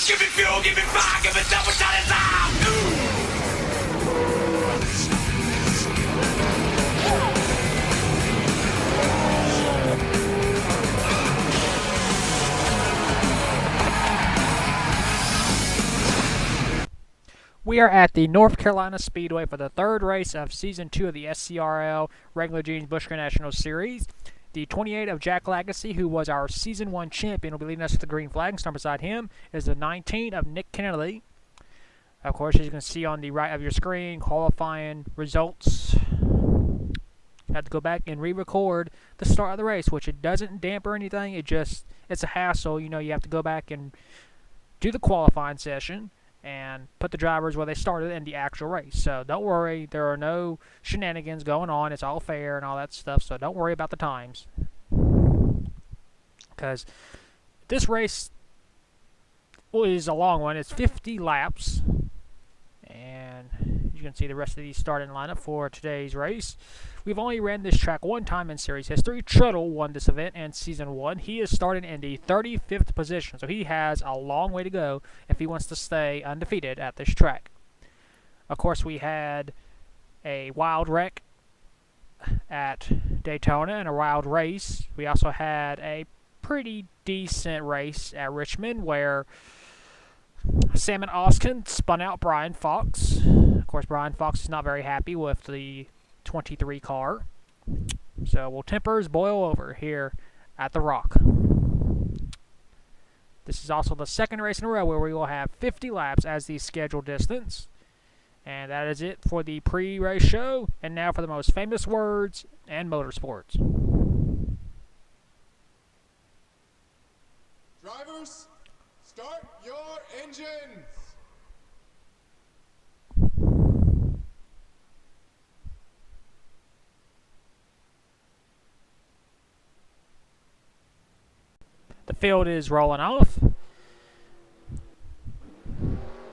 Give me fuel, give me fire, give me double shot of time. We are at the North Carolina Speedway for the third race of Season 2 of the SCRL Wrangler Busch National Series. The 28 of Jack Legacy, who was our Season 1 champion, will be leading us to the green flag. And starting beside him is the 19 of Nick Kennedy. Of course, as you can see on the right of your screen, qualifying results. Have to go back and re-record the start of the race, which it doesn't damper anything. It's a hassle. You know, you have to go back and do the qualifying session and put the drivers where they started in the actual race. So don't worry, there are no shenanigans going on. It's all fair and all that stuff, so don't worry about the times. Because this race is a long one. It's 50 laps. And you can see the rest of these starting lineup for today's race. We've only ran this track one time in series history. Truttle won this event in Season 1. He is starting in the 35th position, so he has a long way to go if he wants to stay undefeated at this track. Of course, we had a wild wreck at Daytona and a wild race. We also had a pretty decent race at Richmond where Salmon Oskin spun out Brian Fox. Of course, Brian Fox is not very happy with the 23 car. So will tempers boil over here at the Rock. This is also the second race in a row where we will have 50 laps as the scheduled distance. And that is it for the pre-race show. And now for the most famous words in motorsports. Drivers, start your engines! The field is rolling off.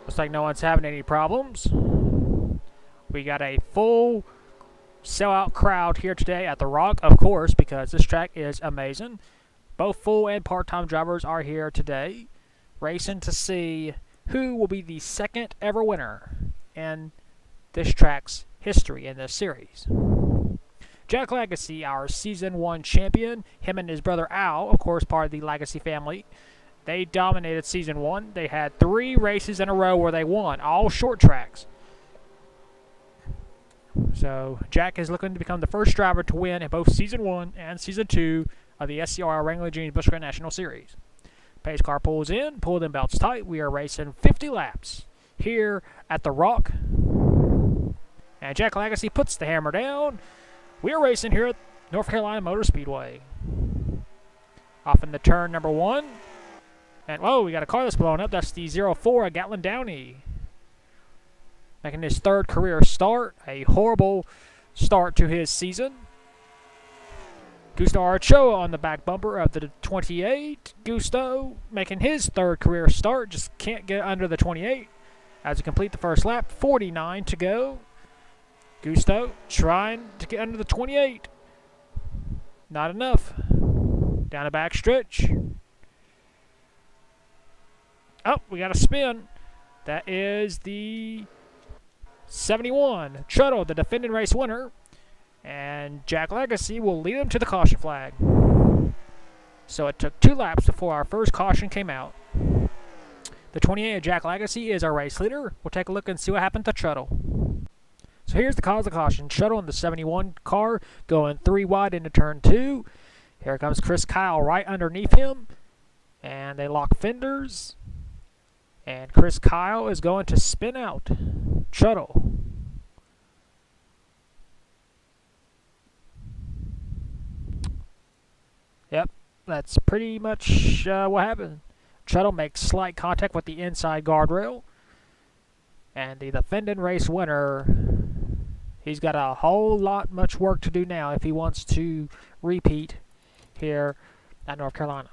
Looks like no one's having any problems. We got a full sellout crowd here today at the Rock, of course, because this track is amazing. Both full and part-time drivers are here today, racing to see who will be the second ever winner in this track's history in this series. Jack Legacy, our Season 1 champion, him and his brother Al, of course part of the Legacy family, they dominated Season 1. They had 3 races in a row where they won, all short tracks. So Jack is looking to become the first driver to win in both Season 1 and Season 2 of the SCRL Wrangler Busch National Series. Pace car pulls in, pull them belts tight. We are racing 50 laps here at the Rock. And Jack Legacy puts the hammer down. We are racing here at North Carolina Motor Speedway. Off in the turn number 1. And, whoa, we got a car that's blowing up. That's the 04 Gatlin Downey. Making his third career start. A horrible start to his season. Gusto Archoa on the back bumper of the 28. Gusto making his third career start. Just can't get under the 28. As we complete the first lap, 49 to go. Gusto trying to get under the 28. Not enough. Down the back stretch. Oh, we got a spin. That is the 71. Truttle, the defending race winner. And Jack Legacy will lead him to the caution flag. So it took 2 laps before our first caution came out. The 28 of Jack Legacy is our race leader. We'll take a look and see what happened to Truttle. So here's the cause of caution. Truttle in the 71 car going 3 wide into turn 2. Here comes Chris Kyle right underneath him. And they lock fenders. And Chris Kyle is going to spin out Truttle. Yep, that's pretty much what happened. Truttle makes slight contact with the inside guardrail. And the defending race winner, he's got a whole lot much work to do now if he wants to repeat here at North Carolina.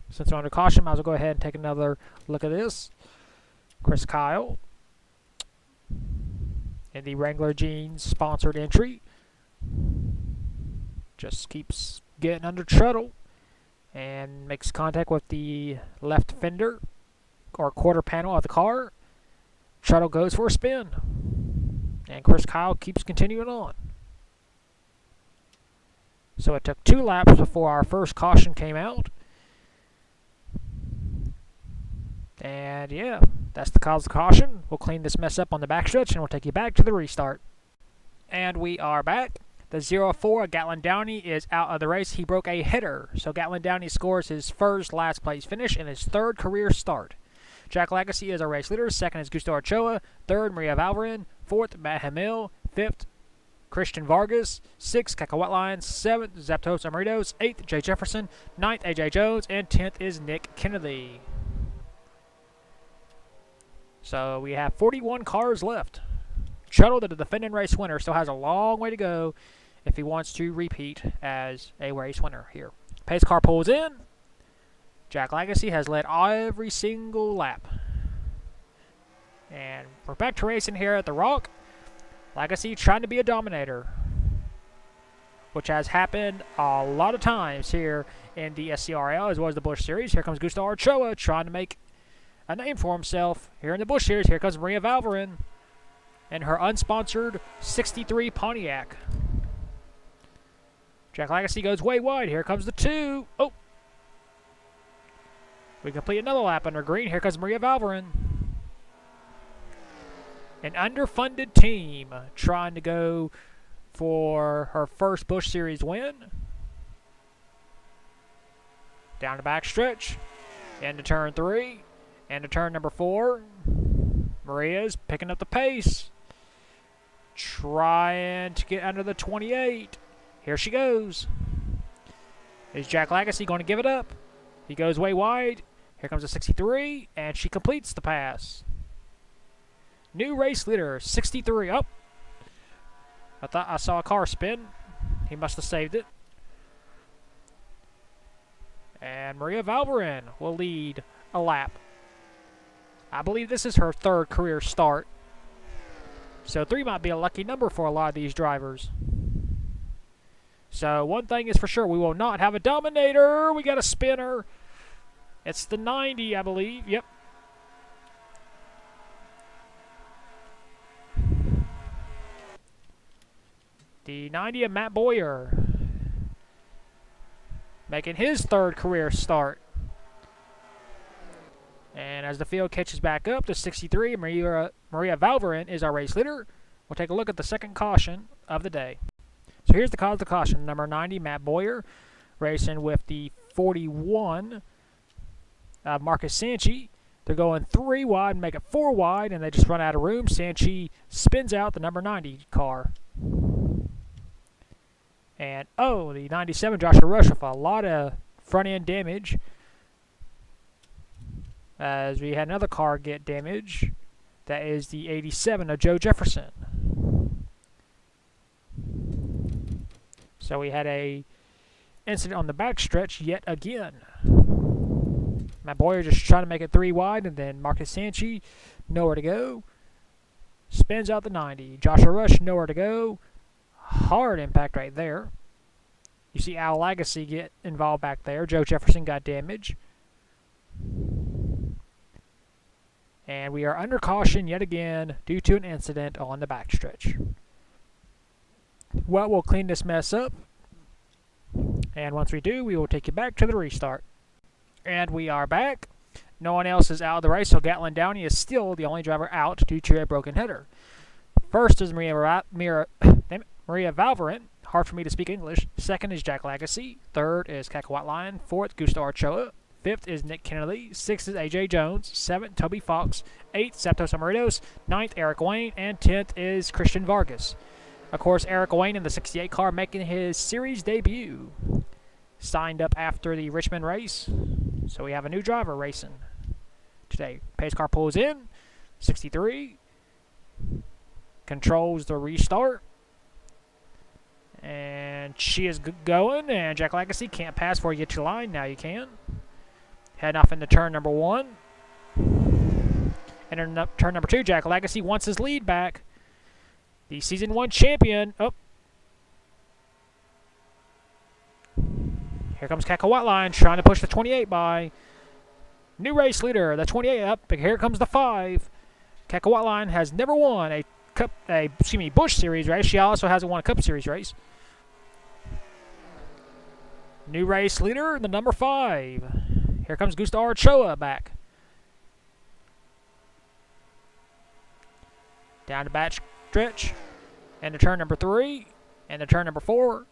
Since we're under caution, might as well go ahead and take another look at this. Chris Kyle in the Wrangler Jeans sponsored entry. Just keeps getting under Truttle and makes contact with the left fender or quarter panel of the car. Shuttle goes for a spin. And Chris Kyle keeps continuing on. So it took 2 laps before our first caution came out. And yeah, that's the cause of caution. We'll clean this mess up on the backstretch and we'll take you back to the restart. And we are back. The 04 Gatlin Downey is out of the race. He broke a header. So Gatlin Downey scores his first last place finish and his 3rd career start. Jack Legacy is our race leader. 2nd is Gustavo Ochoa. 3rd, Maria Valverin. 4th, Matt Hamill. 5th, Christian Vargas. 6th, Keka Wetline. 7th, Zaptos Amaritos. 8th, Jay Jefferson. 9th, AJ Jones. And 10th is Nick Kennedy. So we have 41 cars left. Shuttle, the defending race winner, still has a long way to go if he wants to repeat as a race winner here. Pace car pulls in. Jack Legacy has led every single lap. And we're back to racing here at the Rock. Legacy trying to be a dominator, which has happened a lot of times here in the SCRL as well as the Busch Series. Here comes Gustavo Ochoa trying to make a name for himself here in the Busch Series. Here comes Maria Valverin and her unsponsored 63 Pontiac. Jack Legacy goes way wide. Here comes the 2. Oh! We complete another lap under green. Here comes Maria Valverin. An underfunded team trying to go for her first Busch Series win. Down the back stretch. Into turn 3. Into turn number 4. Maria's picking up the pace. Trying to get under the 28. Here she goes. Is Jack Legacy going to give it up? He goes way wide. Here comes the 63, and she completes the pass. New race leader, 63. Oh! I thought I saw a car spin. He must have saved it. And Maria Valverin will lead a lap. I believe this is her 3rd career start. So 3 might be a lucky number for a lot of these drivers. So one thing is for sure, we will not have a dominator. We got a spinner. It's the 90, I believe. Yep. The 90 of Matt Boyer. Making his 3rd career start. And as the field catches back up to 63, Maria Valverin is our race leader. We'll take a look at the 2nd caution of the day. So here's the cause of the caution. Number 90, Matt Boyer, racing with the 41, Marcus Sanchi. They're going 3 wide and make it 4 wide, and they just run out of room. Sanchi spins out the number 90 car. And, oh, the 97, Joshua Rush, with a lot of front-end damage. As we had another car get damage. That is the 87 of Joe Jefferson. So we had a incident on the backstretch yet again. Matt Boyer just trying to make it 3 wide, and then Marcus Sanchi, nowhere to go. Spins out the 90. Joshua Rush, nowhere to go. Hard impact right there. You see Al Legacy get involved back there. Joe Jefferson got damage. And we are under caution yet again due to an incident on the backstretch. Well, we'll clean this mess up. And once we do, we will take you back to the restart. And we are back. No one else is out of the race, so Gatlin Downey is still the only driver out due to a broken header. First is Maria Valverin. Hard for me to speak English. 2nd is Jack Legacy. 3rd is Keka Wetline. 4th, Gustavo Ochoa. 5th is Nick Kennedy. 6th is AJ Jones. 7th, Toby Fox. 8th, Zaptos Amaritos. 9th, Eric Wayne. And 10th is Christian Vargas. Of course, Eric Wayne in the 68 car making his series debut. Signed up after the Richmond race. So we have a new driver racing today. Pace car pulls in. 63. Controls the restart. And she is going. And Jack Legacy can't pass before you get your line. Now you can. Heading off into turn number 1. And in turn number 2, Jack Legacy wants his lead back. The Season 1 champion. Oh. Here comes Keka Wetline trying to push the 28 by. New race leader, the 28 up. Here comes the 5. Coca-Cola has never won a Busch Series race. She also hasn't won a Cup Series race. New race leader, the number 5. Here comes Gusta Ochoa back. Down the back stretch. And the turn number 3. And the turn number 4.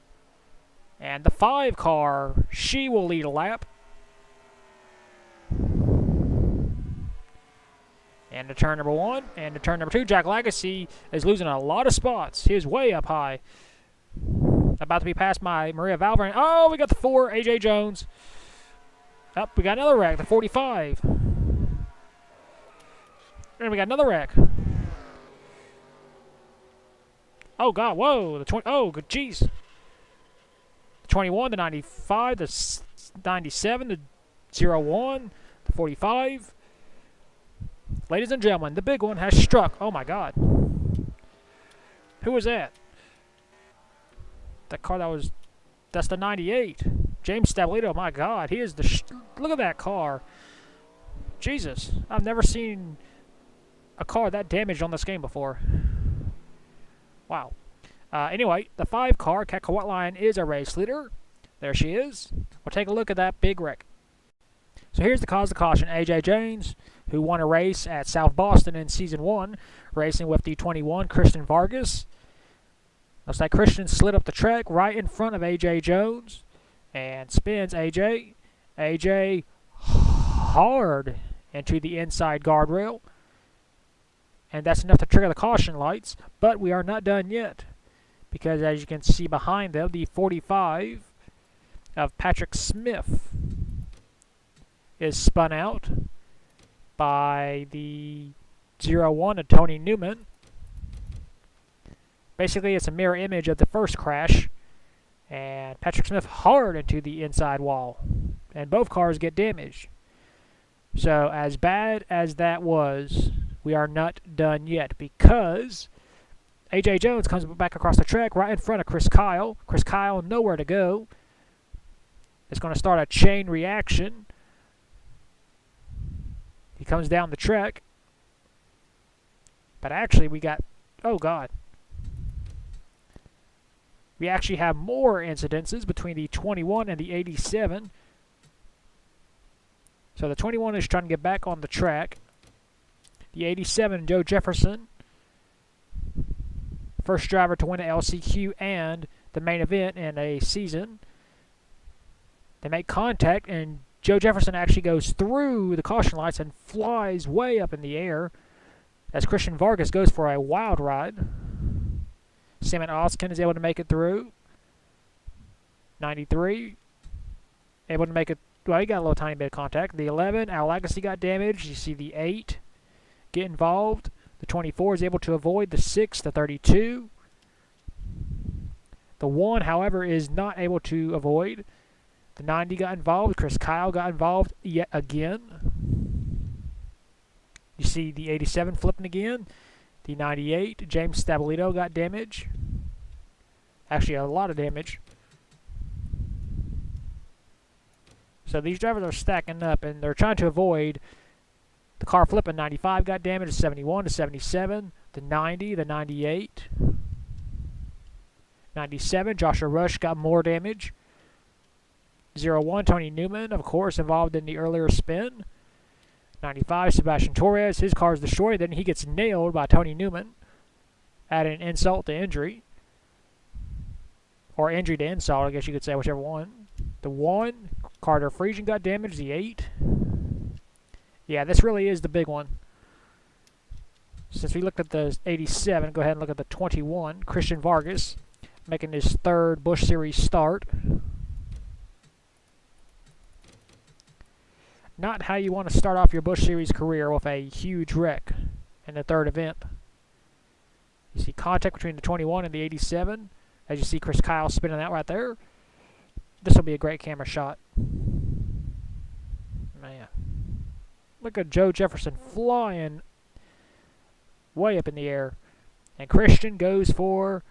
And the 5 car, she will lead a lap. And the turn number 1. And the turn number 2. Jack Legacy is losing a lot of spots. He is way up high. About to be passed by Maria Valverde. Oh, we got the 4, AJ Jones. Up, we got another wreck, the 45. And we got another wreck. Oh, God, whoa. The 20, oh, good, jeez. The 21, the 95, the 97, the 01, the 45. Ladies and gentlemen, the big one has struck. Oh, my God. Who was that? That car that's the 98. James Stablito, my God. He is look at that car. Jesus. I've never seen a car that damaged on this game before. Wow. Anyway, the 5 car, Coca-Cola is a race leader. There she is. We'll take a look at that big wreck. So here's the cause of caution. AJ Jones, who won a race at South Boston in Season 1, racing with the 21, Christian Vargas. Looks like Christian slid up the track right in front of AJ Jones and spins AJ. AJ hard into the inside guardrail. And that's enough to trigger the caution lights. But we are not done yet. Because as you can see behind them, the 45 of Patrick Smith is spun out by the 01 of Tony Newman. Basically, it's a mirror image of the first crash. And Patrick Smith hard into the inside wall. And both cars get damaged. So, as bad as that was, we are not done yet. Because AJ Jones comes back across the track right in front of Chris Kyle. Chris Kyle nowhere to go. It's going to start a chain reaction. He comes down the track. But actually, we got... Oh, God. We actually have more incidences between the 21 and the 87. So the 21 is trying to get back on the track. The 87, Joe Jefferson, first driver to win an LCQ and the main event in a season. They make contact, and Joe Jefferson actually goes through the caution lights and flies way up in the air as Christian Vargas goes for a wild ride. Simon Oskin is able to make it through. 93. Able to make it. Well, he got a little tiny bit of contact. The 11, Al Legacy got damaged. You see the 8 get involved. The 24 is able to avoid. The 6, the 32. The 1, however, is not able to avoid. The 90 got involved. Chris Kyle got involved yet again. You see the 87 flipping again. The 98, James Stablito got damage. Actually, a lot of damage. So these drivers are stacking up, and they're trying to avoid the car flipping. 95 got damaged, 71 to 77, the 90, the 98. 97, Joshua Rush got more damage. 01, Tony Newman, of course, involved in the earlier spin. 95, Sebastian Torres, his car is destroyed. Then he gets nailed by Tony Newman. Adding insult to injury. Or injury to insult, I guess you could say, whichever one. The 1, Carter Friesian got damaged. The 8. Yeah, this really is the big one. Since we looked at the 87, go ahead and look at the 21. Christian Vargas making his 3rd Busch Series start. Not how you want to start off your Busch Series career with a huge wreck in the 3rd event. You see contact between the 21 and the 87. As you see Chris Kyle spinning out right there. This will be a great camera shot. Man. Look at Joe Jefferson flying way up in the air. And Christian goes for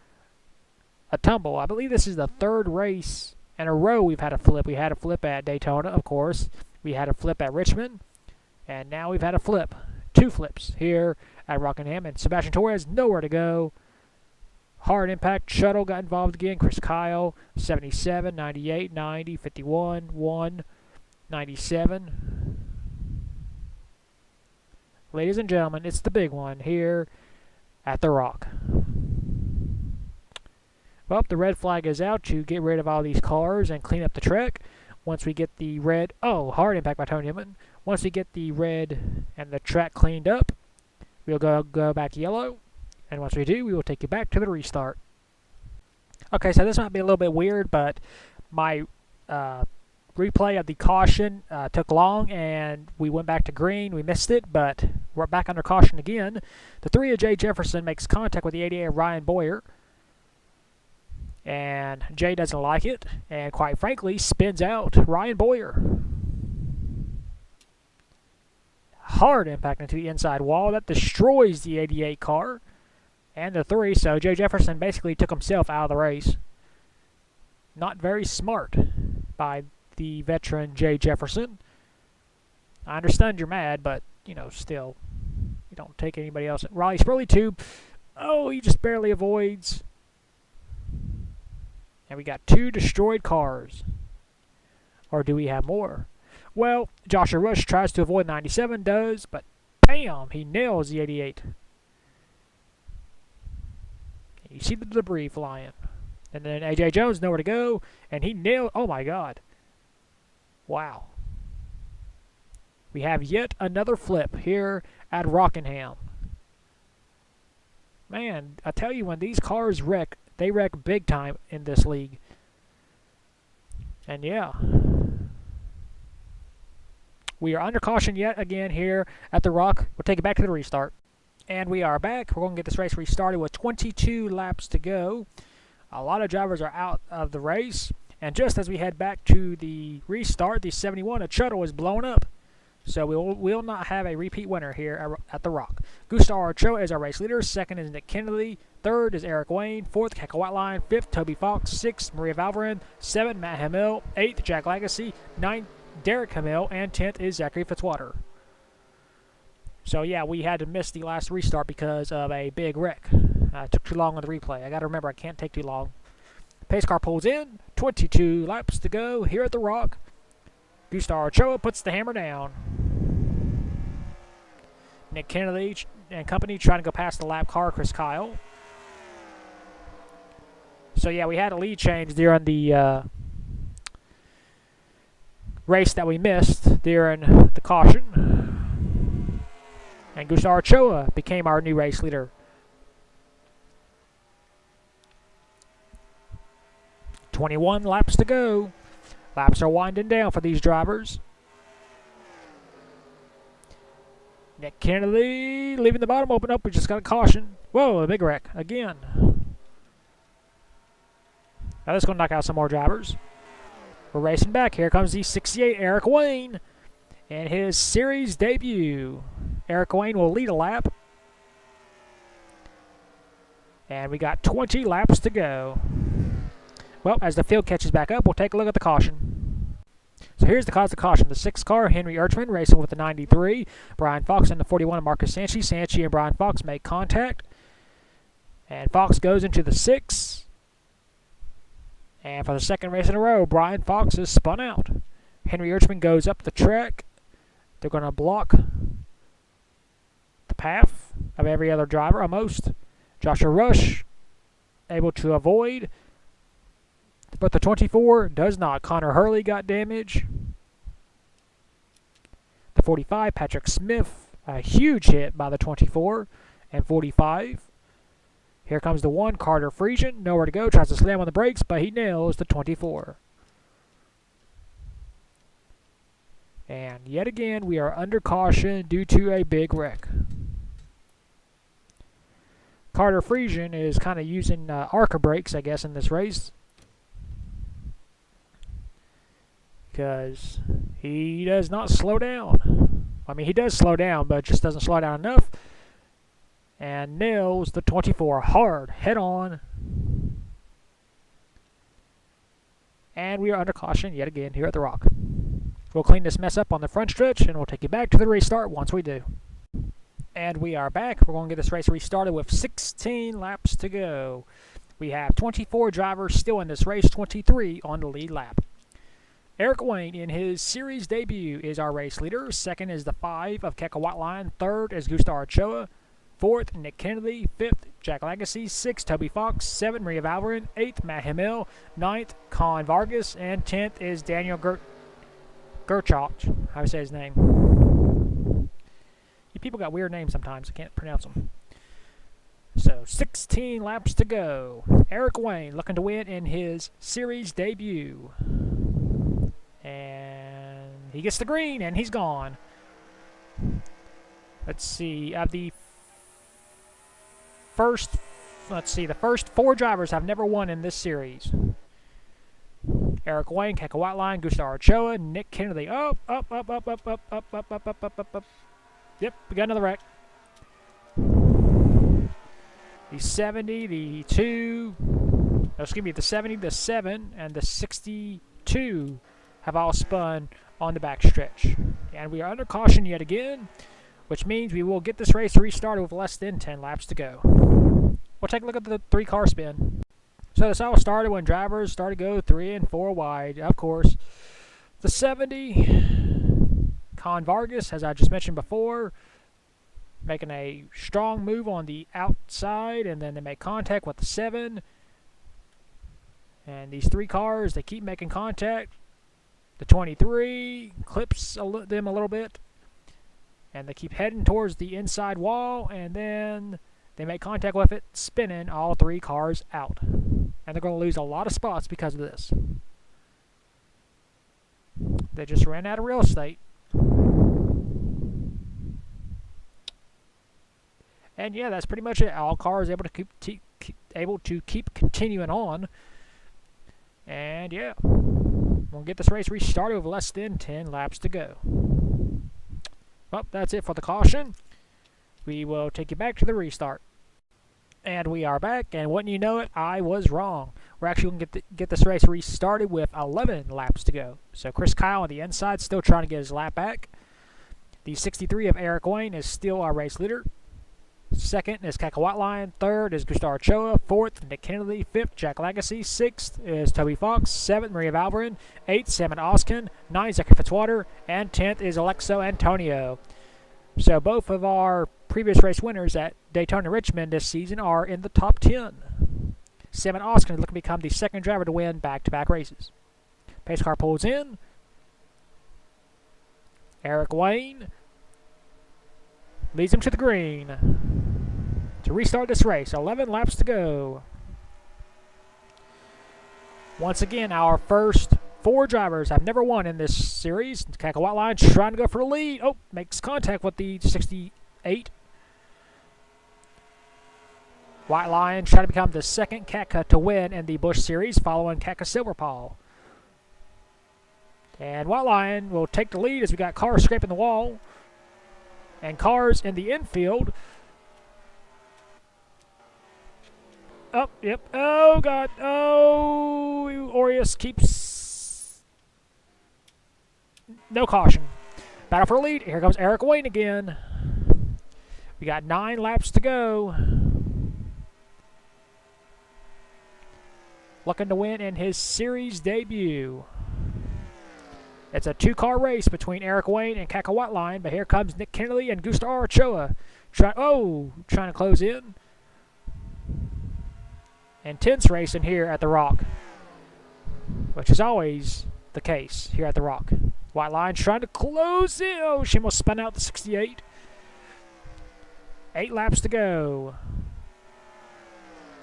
a tumble. I believe this is the 3rd race in a row we've had a flip. We had a flip at Daytona, of course. We had a flip at Richmond. And now we've had a flip. 2 flips here at Rockingham. And Sebastian Torres, nowhere to go. Hard impact. Shuttle got involved again. Chris Kyle, 77, 98, 90, 51, 1, 97. Ladies and gentlemen, it's the big one here at the Rock. Well, the red flag is out to get rid of all these cars and clean up the track. Once we get the red, hard impact by Tony Newman. Once we get the red and the track cleaned up, we'll go back yellow. And once we do, we will take you back to the restart. Okay, so this might be a little bit weird, but my replay of the caution took long, and we went back to green. We missed it, but we're back under caution again. The 3 of Jay Jefferson makes contact with the 88 of Ryan Boyer. And Jay doesn't like it, and quite frankly, spins out Ryan Boyer. Hard impact into the inside wall. That destroys the 88 car and the 3, so Jay Jefferson basically took himself out of the race. Not very smart by the veteran Jay Jefferson. I understand you're mad, but, still, you don't take anybody else. Riley Spurley, too. Oh, he just barely avoids. And we got 2 destroyed cars. Or do we have more? Well, Joshua Rush tries to avoid 97, does, but bam, he nails the 88. You see the debris flying. And then A.J. Jones nowhere to go, and he nailed, oh my God. Wow. We have yet another flip here at Rockingham. Man, I tell you, when these cars wreck, they wreck big time in this league. And yeah. We are under caution yet again here at the Rock. We'll take it back to the restart. And we are back. We're going to get this race restarted with 22 laps to go. A lot of drivers are out of the race. And just as we head back to the restart, the 71 at Shuttle is blown up. So we will not have a repeat winner here at the Rock. Gustavo Ochoa is our race leader. Second is Nick Kennedy. Third is Eric Wayne. Fourth, Keke Whiteline. Fifth, Toby Fox. Sixth, Maria Valverin. Seventh, Matt Hamill. Eighth, Jack Lagacy. Ninth, Derek Hamill. And 10th is Zachary Fitzwater. So yeah, we had to miss the last restart because of a big wreck. It took too long on the replay. I got to remember I can't take too long. Pace car pulls in. 22 laps to go here at the Rock. Gustavo Ochoa puts the hammer down. Nick Kennedy and company trying to go past the lap car, Chris Kyle. So yeah, we had a lead change during the race that we missed during the caution. And Gustavo Ochoa became our new race leader. 21 laps to go. Laps are winding down for these drivers. Nick Kennedy leaving the bottom open up. We just got a caution. Whoa, a big wreck again. Now this is going to knock out some more drivers. We're racing back. Here comes the 68 Eric Wayne and his series debut. Eric Wayne will lead a lap. And we got 20 laps to go. Well, as the field catches back up, we'll take a look at the caution. So here's the cause of caution. The 6th car, Henry Erchman, racing with the 93. Brian Fox and the 41, Marcus Sanchi. Sanchi and Brian Fox make contact. And Fox goes into the 6. And for the second race in a row, Brian Fox is spun out. Henry Erchman goes up the track. They're going to block the path of every other driver almost. Joshua Rush able to avoid. But the 24 does not. Connor Hurley got damage. The 45, Patrick Smith, a huge hit by the 24 and 45. Here comes the 1, Carter Friesian, nowhere to go, tries to slam on the brakes, but he nails the 24. And yet again, we are under caution due to a big wreck. Carter Friesian is kind of using ARCA brakes, I guess, in this race. Because he does not slow down. I mean, he does slow down, but just doesn't slow down enough. And nails the 24 hard, head on. And we are under caution yet again here at the Rock. We'll clean this mess up on the front stretch, and we'll take you back to the restart once we do. And we are back. We're going to get this race restarted with 16 laps to go. We have 24 drivers still in this race, 23 on the lead lap. Eric Wayne, in his series debut, is our race leader. Second is the 5 of Keka. Third is Gustavo Ochoa. Fourth, Nick Kennedy. Fifth, Jack Lagasse. Sixth, Toby Fox. Seventh, Maria Valverin. Eighth, Matt Hamill. Ninth, Con Vargas. And 10th is Daniel Gerchach. How do I say his name? You people got weird names sometimes. I can't pronounce them. So, 16 laps to go. Eric Wayne looking to win in his series debut. And he gets the green, and he's gone. Let's see. The first 4 drivers have never won in this series. Eric Wayne, Keka, Gustavo Ochoa, Nick Kennedy. Up. Yep, we got another wreck. The 70, the 2, the 70, the 7, and the 62 have all spun on the backstretch. And we are under caution yet again, which means we will get this race restarted with less than 10 laps to go. We'll take a look at the 3-car spin. So this all started when drivers started to go 3 and 4 wide. Of course, the 70, Con Vargas, as I just mentioned before, making a strong move on the outside, and then they make contact with the 7. And these 3 cars, they keep making contact. The 23 clips them a little bit, and they keep heading towards the inside wall, and then they make contact with it, spinning all 3 cars out. And they're going to lose a lot of spots because of this. They just ran out of real estate. And yeah, that's pretty much it. All cars able to keep continuing on. And yeah, we'll get this race restarted with less than 10 laps to go. Well, that's it for the caution. We will take you back to the restart. And we are back, and wouldn't you know it, I was wrong. We're actually going to get this race restarted with 11 laps to go. So Chris Kyle on the inside still trying to get his lap back. The 63 of Eric Wayne is still our race leader. Second is Keka. Third is Gustavo Ochoa. Fourth, Nick Kennedy. Fifth, Jack Lagasse. Sixth is Toby Fox. Seventh, Maria Valverin. Eighth, Salmon Oskin. Ninth, Zachary Fitzwater. And 10th is Alexo Antonio. So both of our previous race winners at Daytona Richmond this season are in the top 10. Salmon Oskin is looking to become the second driver to win back-to-back races. Pace car pulls in. Eric Wayne leads him to the green to restart this race. 11 laps to go. Once again, our first 4 drivers have never won in this series. Keka trying to go for the lead. Oh, makes contact with the 68. White Lion trying to become the second Keka to win in the Busch Series, following Keka Silverpaw. And White Lion will take the lead as we got cars scraping the wall. And cars in the infield. Oh, yep. Oh, God. Oh, Orius keeps... No caution. Battle for the lead. Here comes Eric Wayne again. We got 9 laps to go. Looking to win in his series debut. It's a 2-car race between Eric Wayne and Keka, but here comes Nick Kennedy and Gustavo Ochoa. Trying to close in. Intense racing here at the Rock, which is always the case here at the Rock. White Lion trying to close in. Oh, she almost spun out the 68. 8 laps to go.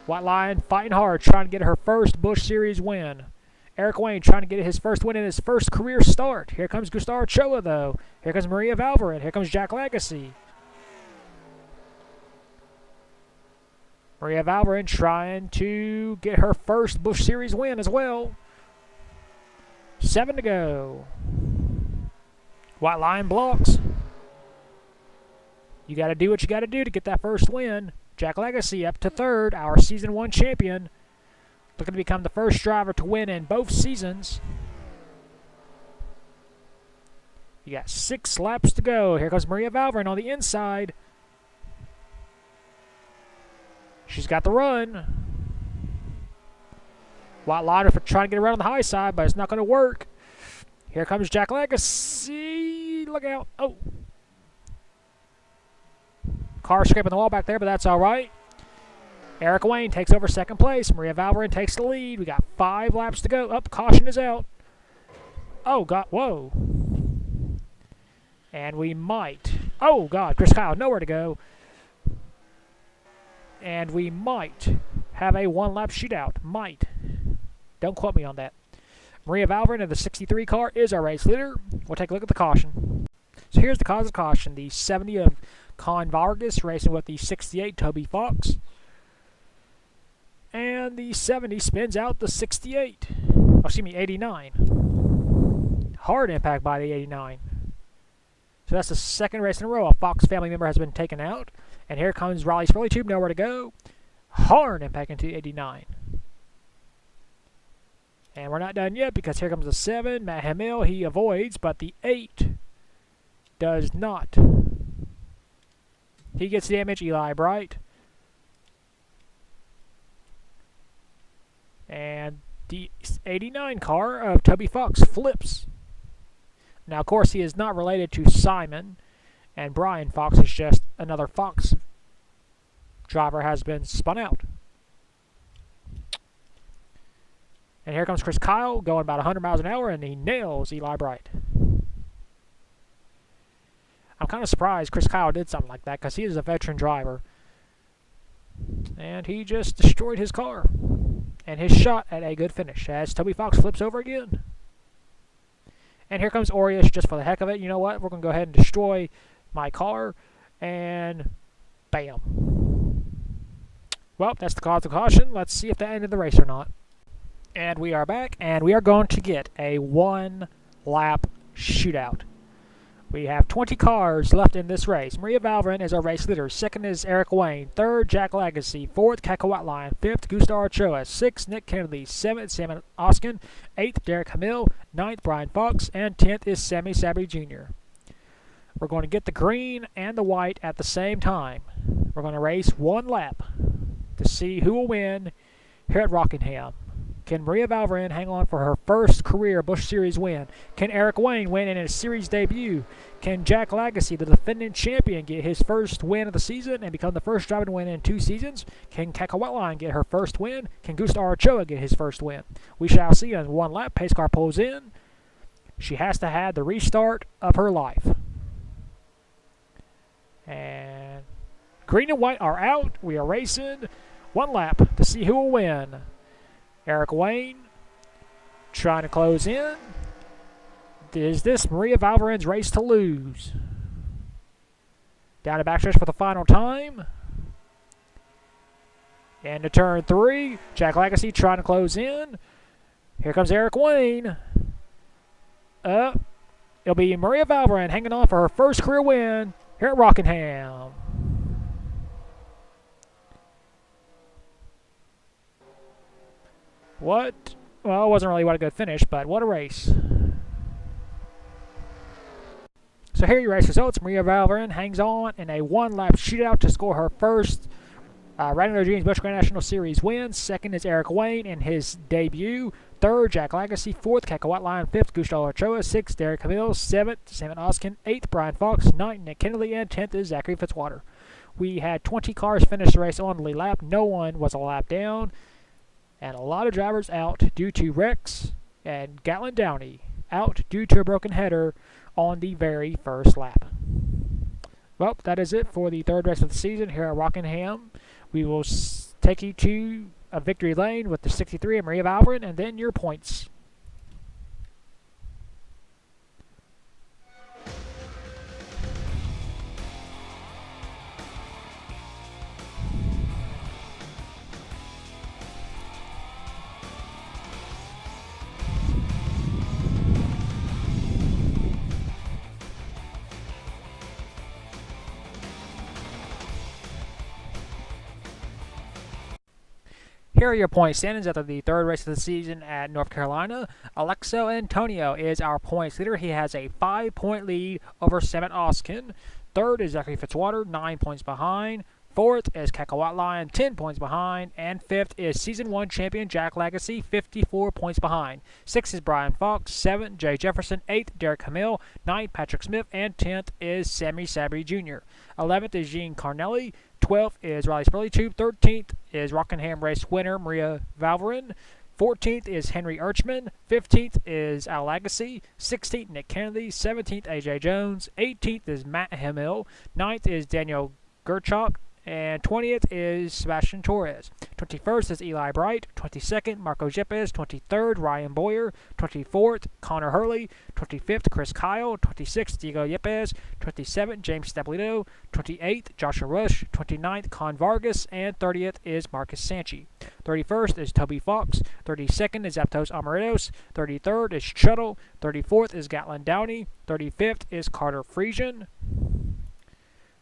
White Lion fighting hard, trying to get her first Busch Series win. Eric Wayne trying to get his first win in his first career start. Here comes Gustavo Ochoa, though. Here comes Maria Valverin. Here comes Jack Lagasse. Maria Valverin trying to get her first Busch Series win as well. 7 to go. White Lion blocks. You got to do what you got to do to get that first win. Jack Lagasse up to 3rd, our Season 1 champion. Looking to become the first driver to win in both seasons. You got 6 laps to go. Here comes Maria Valverde on the inside. She's got the run. White liner for trying to get around on the high side, but it's not going to work. Here comes Jack Legacy. Look out. Oh. Car scraping the wall back there, but that's all right. Eric Wayne takes over second place. Maria Valverde takes the lead. We got 5 laps to go. Up, caution is out. Oh, God. Whoa. And we might. Oh, God. Chris Kyle, nowhere to go. And we might have a 1-lap shootout. Might. Don't quote me on that. Maria Valverde of the 63 car is our race leader. We'll take a look at the caution. So here's the cause of caution. The 70 of Con Vargas racing with the 68 Toby Fox. And the 70 spins out the 68. Oh, excuse me, 89. Hard impact by the 89. So that's the second race in a row. A Fox family member has been taken out. And here comes Riley Spurley Tube, nowhere to go. Hard impact into 89. And we're not done yet because here comes the 7. Matt Hamill, he avoids, but the 8 does not. He gets damage, Eli Bright. And the 89 car of Toby Fox flips. Now, of course, he is not related to Simon, and Brian Fox is just another Fox driver has been spun out. And here comes Chris Kyle going about 100 miles an hour, and he nails Eli Bright. I'm kind of surprised Chris Kyle did something like that because he is a veteran driver. And he just destroyed his car. And his shot at a good finish as Toby Fox flips over again. And here comes Orius just for the heck of it. You know what? We're going to go ahead and destroy my car. And bam. Well, that's the cause of caution. Let's see if that ended the race or not. And we are back, and we are going to get a 1-lap shootout. We have 20 cars left in this race. Maria Valverde is our race leader. Second is Eric Wayne. Third, Jack Legacy. Fourth, Caco Whiteline. Fifth, Gustav Ochoa. Sixth, Nick Kennedy. Seventh, Sam Oskin. Eighth, Derek Hamill. Ninth, Brian Fox. And 10th is Sammy Sabry Jr. We're going to get the green and the white at the same time. We're going to race 1 lap to see who will win here at Rockingham. Can Maria Valverde hang on for her first career Busch Series win? Can Eric Wayne win in his series debut? Can Jack Legacy, the defending champion, get his first win of the season and become the first driver to win in 2 seasons? Can Caco Whiteline get her first win? Can Gustav Ochoa get his first win? We shall see on 1 lap. Pace car pulls in. She has to have the restart of her life. And green and white are out. We are racing 1 lap to see who will win. Eric Wayne trying to close in. Is this Maria Valverde's race to lose? Down to backstretch for the final time. And to turn 3. Jack Legacy trying to close in. Here comes Eric Wayne. It'll be Maria Valverde hanging on for her first career win here at Rockingham. What? Well, it wasn't really what a good finish, but what a race. So here are your race results. Maria Valverde hangs on in a 1-lap shootout to score her first Wrangler Jeans Busch Grand National Series win. Second is Eric Wayne in his debut. Third, Jack Legacy. Fourth, Caco Whiteline. Fifth, Gustav Ochoa. Sixth, Derek Hamill. Seventh, Sam Oskin. Eighth, Brian Fox. Ninth, Nick Kennedy. And 10th is Zachary Fitzwater. We had 20 cars finish the race on the lead lap. No one was a lap down. And a lot of drivers out due to wrecks, and Gatlin Downey out due to a broken header on the very first lap. Well, that is it for the 3rd race of the season here at Rockingham. We will take you to a victory lane with the 63 of Maria Valverde, and then your points. Here are your point standings after the third race of the season at North Carolina. Alexo Antonio is our points leader. He has a 5-point lead over Samet Oskin. Third is Zachary Fitzwater, 9 points behind. Fourth is Cacahuat Lion, 10 points behind. And fifth is Season 1 champion Jack Legacy, 54 points behind. Sixth is Brian Fox. Seventh, Jay Jefferson. Eighth, Derek Hamill. Ninth, Patrick Smith. And 10th is Sammy Sabry Jr. 11th is Gene Carnelli. 12th is Riley Spurley. 13th is Rockingham race winner Maria Valverin. 14th is Henry Urchman. 15th is Al Agassi. 16th, Nick Kennedy. 17th, A.J. Jones. 18th is Matt Hamill. 9th is Daniel Gerchok. And 20th is Sebastian Torres. 21st is Eli Bright. 22nd, Marco Yepes. 23rd, Ryan Boyer. 24th, Connor Hurley. 25th, Chris Kyle. 26th, Diego Yepes. 27th, James Stablito. 28th, Joshua Rush. 29th, Con Vargas. And 30th is Marcus Sanchi. 31st is Toby Fox. 32nd is Aptos Amaretos. 33rd is Shuttle. 34th is Gatlin Downey. 35th is Carter Friesian.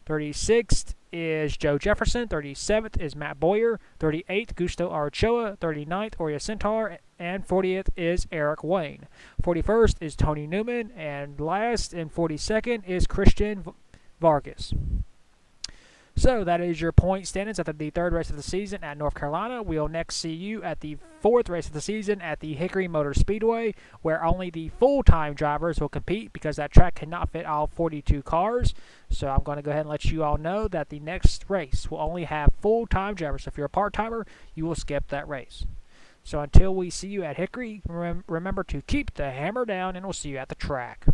36th is Joe Jefferson. 37th is Matt Boyer. 38th, Gusto Archoa. 39th, Oria Centaur. And 40th is Eric Wayne. 41st is Tony Newman. And last and 42nd is Christian Vargas. So that is your point standings after the third race of the season at North Carolina. We'll next see you at the fourth race of the season at the Hickory Motor Speedway, where only the full-time drivers will compete because that track cannot fit all 42 cars. So I'm going to go ahead and let you all know that the next race will only have full-time drivers. So if you're a part-timer, you will skip that race. So until we see you at Hickory, remember to keep the hammer down, and we'll see you at the track.